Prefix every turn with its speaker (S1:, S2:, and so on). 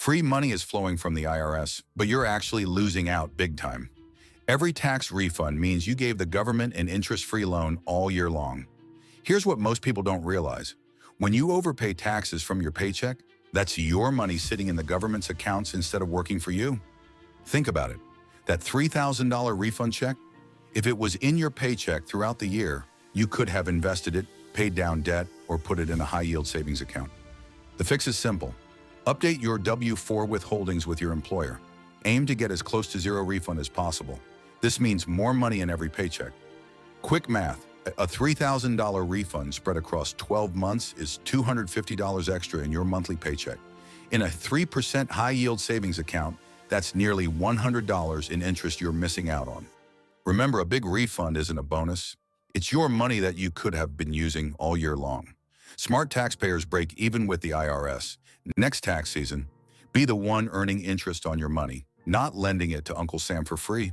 S1: Free money is flowing from the IRS, but you're actually losing out big time. Every tax refund means you gave the government an interest-free loan all year long. Here's what most people don't realize. When you overpay taxes from your paycheck, that's your money sitting in the government's accounts instead of working for you. Think about it. That $3,000 refund check, if it was in your paycheck throughout the year, you could have invested it, paid down debt, or put it in a high-yield savings account. The fix is simple. Update your W-4 withholdings with your employer. Aim to get as close to zero refund as possible. This means more money in every paycheck. Quick math, a $3,000 refund spread across 12 months is $250 extra in your monthly paycheck. In a 3% high-yield savings account, that's nearly $100 in interest you're missing out on. Remember, a big refund isn't a bonus. It's your money that you could have been using all year long. Smart taxpayers break even with the IRS. Next tax season, be the one earning interest on your money, not lending it to Uncle Sam for free.